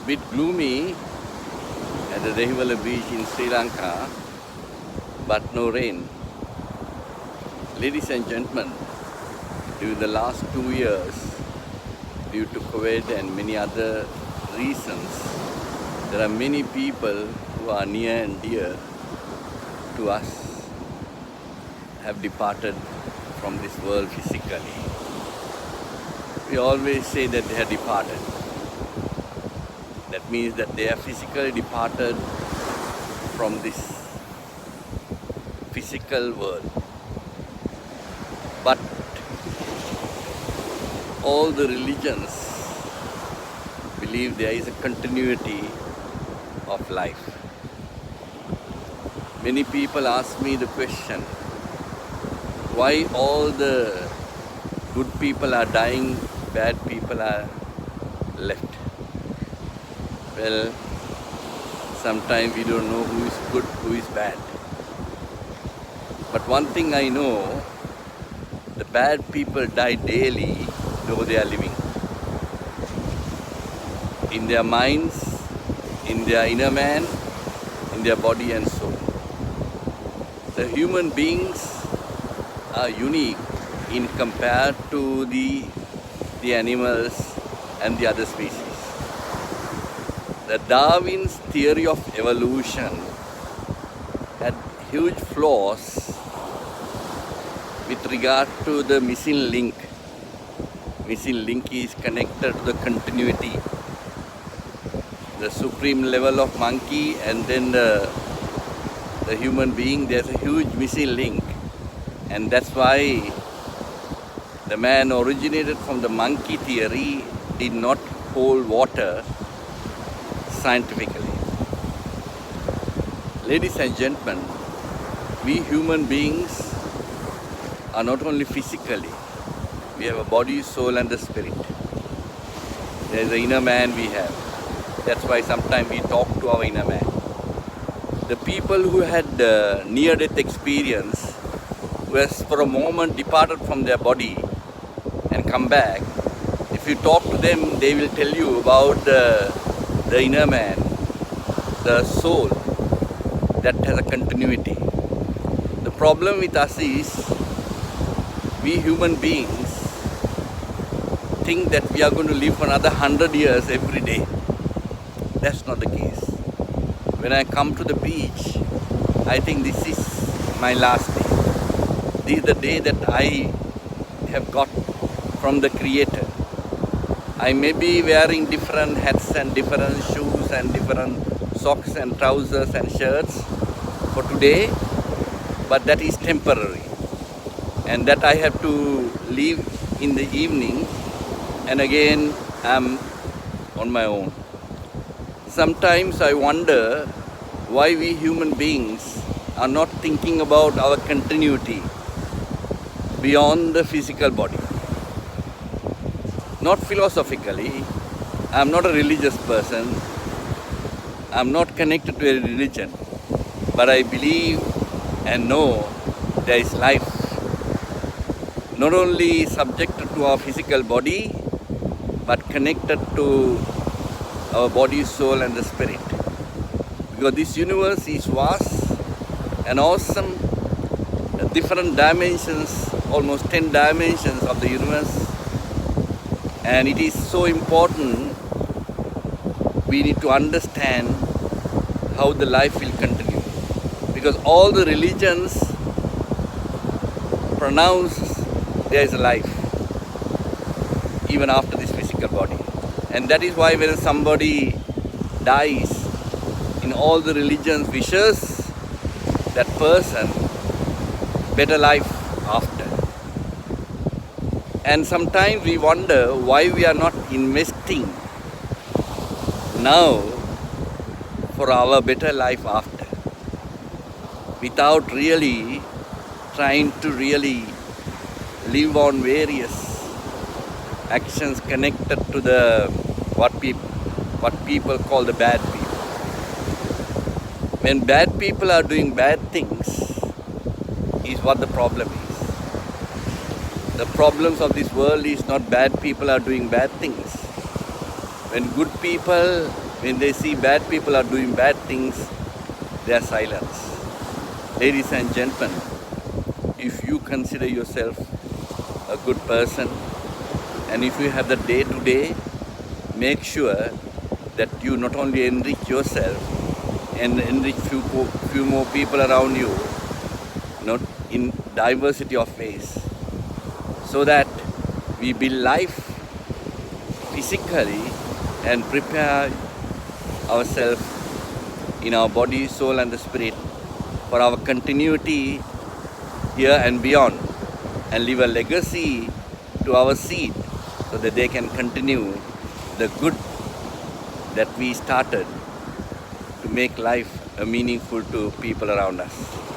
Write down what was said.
bit gloomy at the Dehiwala beach in Sri Lanka, but no rain. Ladies and gentlemen, during the last 2 years, due to COVID and many other reasons, there are many people who are near and dear to us have departed from this world physically. We always say that they have departed. That means that they have physically departed from this physical world. But all the religions believe there is a continuity of life. Many people ask me the question, why all the good people are dying, bad people are left? Well, sometimes we don't know who is good, who is bad. But one thing I know, the bad people die daily, though they are living. In their minds, in their inner man, in their body and soul. The human beings are unique in compared to the animals and the other species. The Darwin's theory of evolution had huge flaws with regard to the missing link. Missing link is connected to the continuity. The supreme level of monkey and then the human being, there's a huge missing link. And that's why the man originated from the monkey theory did not hold water scientifically. Ladies and gentlemen, we human beings are not only physically, we have a body, soul and the spirit. There is an inner man we have. That's why sometimes we talk to our inner man. The people who had near-death experience, who has for a moment departed from their body and come back, if you talk to them, they will tell you about the inner man, the soul that has a continuity. The problem with us is, we human beings think that we are going to live for another 100 years every day. That's not the case. When I come to the beach, I think this is my last day. This is the day that I have got from the Creator. I may be wearing different hats and different shoes and different socks and trousers and shirts for today, but that is temporary. And that I have to leave in the evening, and again I'm on my own. Sometimes I wonder why we human beings are not thinking about our continuity beyond the physical body. Not philosophically, I'm not a religious person, I'm not connected to a religion, but I believe and know there is life, not only subjected to our physical body, but connected to our body, soul and the spirit. Because this universe is vast and awesome, different dimensions, almost 10 dimensions of the universe. And it is so important, we need to understand how the life will continue. Because all the religions pronounce there is a life, even after this physical body. And that is why when somebody dies, in all the religions wishes that person better life after. And sometimes we wonder why we are not investing now for our better life after, without really trying to really live on various actions connected to the what people call the bad people. When bad people are doing bad things is what the problem is. The problems of this world is not bad people are doing bad things. When good people When they see bad people are doing bad things, they are silent. Ladies and gentlemen, if you consider yourself a good person and if you have the day to day, make sure that you not only enrich yourself and enrich few more people around you, not in diversity of ways, so that we build life physically and prepare ourselves in our body, soul and the spirit for our continuity here and beyond, and leave a legacy to our seed so that they can continue the good that we started to make life meaningful to people around us.